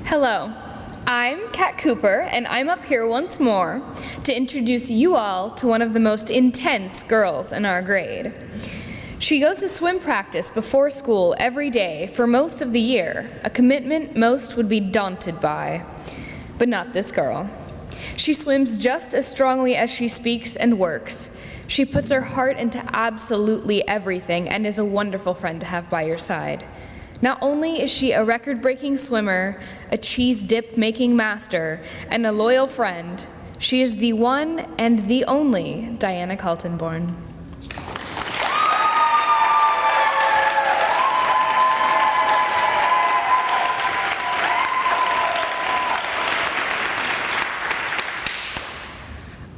Hello, I'm Kat Cooper, and I'm up here once more to introduce you all to one of the most intense girls in our grade. She goes to swim practice before school every day for most of the year, a commitment most would be daunted by. But not this girl. She swims just as strongly as she speaks and works. She puts her heart into absolutely everything and is a wonderful friend to have by your side. Not only is she a record-breaking swimmer, a cheese dip-making master, and a loyal friend, she is the one and the only Diana Kaltenborn.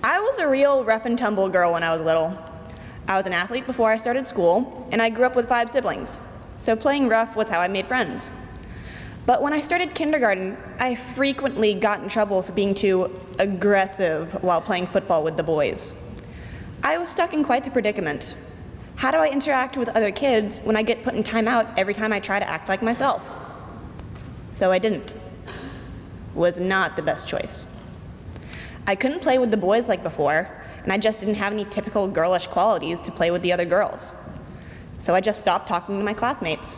I was a real rough and tumble girl when I was little. I was an athlete before I started school, and I grew up with 5 siblings. So playing rough was how I made friends. But when I started kindergarten, I frequently got in trouble for being too aggressive while playing football with the boys. I was stuck in quite the predicament. How do I interact with other kids when I get put in timeout every time I try to act like myself? So I didn't. Was not the best choice. I couldn't play with the boys like before, and I just didn't have any typical girlish qualities to play with the other girls. So I just stopped talking to my classmates.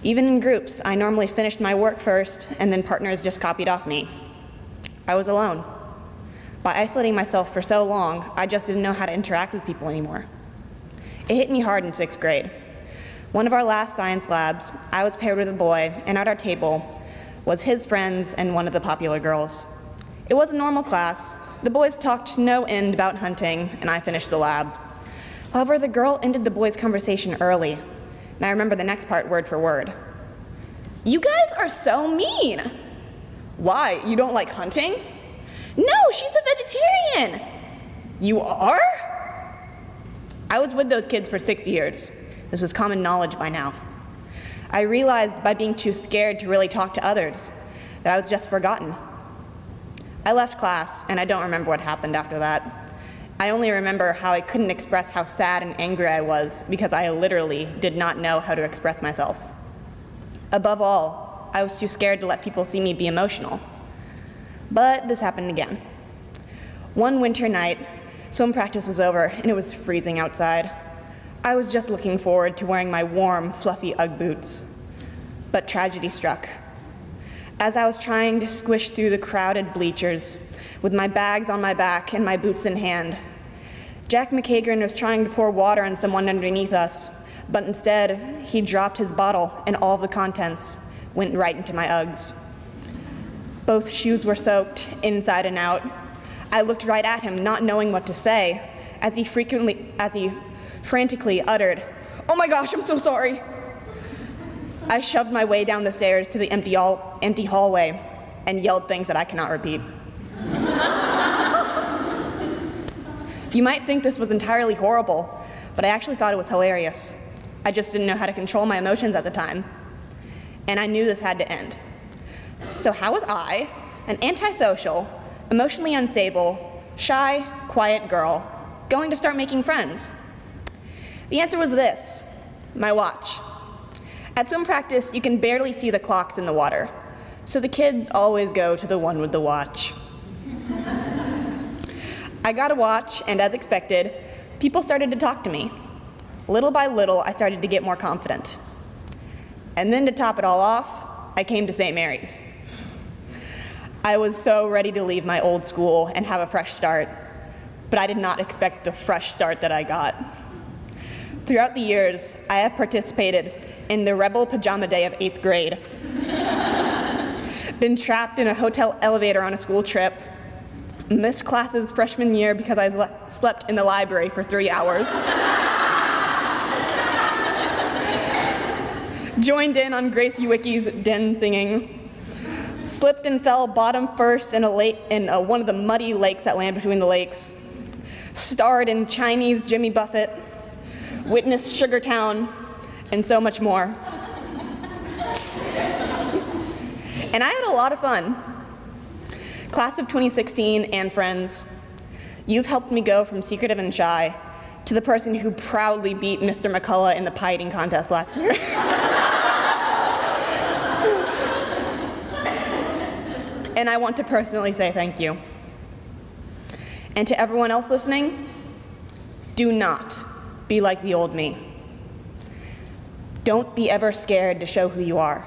Even in groups, I normally finished my work first, and then partners just copied off me. I was alone. By isolating myself for so long, I just didn't know how to interact with people anymore. It hit me hard in 6th grade. One of our last science labs, I was paired with a boy, and at our table was his friends and one of the popular girls. It was a normal class. The boys talked no end about hunting, and I finished the lab. However, the girl ended the boys' conversation early, and I remember the next part word for word. "You guys are so mean." "Why, you don't like hunting?" "No, she's a vegetarian." "You are?" I was with those kids for 6 years. This was common knowledge by now. I realized by being too scared to really talk to others that I was just forgotten. I left class, and I don't remember what happened after that. I only remember how I couldn't express how sad and angry I was because I literally did not know how to express myself. Above all, I was too scared to let people see me be emotional. But this happened again. One winter night, swim practice was over and it was freezing outside. I was just looking forward to wearing my warm, fluffy Ugg boots. But tragedy struck. As I was trying to squish through the crowded bleachers, with my bags on my back and my boots in hand, Jack McKagan was trying to pour water on someone underneath us, but instead, he dropped his bottle and all of the contents went right into my Uggs. Both shoes were soaked inside and out. I looked right at him, not knowing what to say, as he frantically uttered, "Oh my gosh, I'm so sorry." I shoved my way down the stairs to the empty hallway and yelled things that I cannot repeat. You might think this was entirely horrible, but I actually thought it was hilarious. I just didn't know how to control my emotions at the time. And I knew this had to end. So how was I, an antisocial, emotionally unstable, shy, quiet girl, going to start making friends? The answer was this: my watch. At swim practice, you can barely see the clocks in the water, so the kids always go to the one with the watch. I got a watch, and as expected, people started to talk to me. Little by little, I started to get more confident. And then to top it all off, I came to St. Mary's. I was so ready to leave my old school and have a fresh start, but I did not expect the fresh start that I got. Throughout the years, I have participated in the Rebel Pajama Day of 8th grade, been trapped in a hotel elevator on a school trip, missed classes freshman year because I slept in the library for 3 hours, joined in on Grace Uwicki's den singing, slipped and fell bottom first in one of the muddy lakes that land between the lakes, starred in Chinese Jimmy Buffett, witnessed Sugartown, and so much more. And I had a lot of fun. Class of 2016 and friends, you've helped me go from secretive and shy to the person who proudly beat Mr. McCullough in the pie eating contest last year. and I want to personally say thank you. And to everyone else listening, do not be like the old me. Don't be ever scared to show who you are.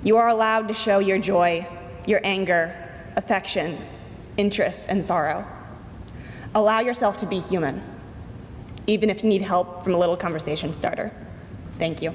You are allowed to show your joy, your anger, affection, interest, and sorrow. Allow yourself to be human, even if you need help from a little conversation starter. Thank you.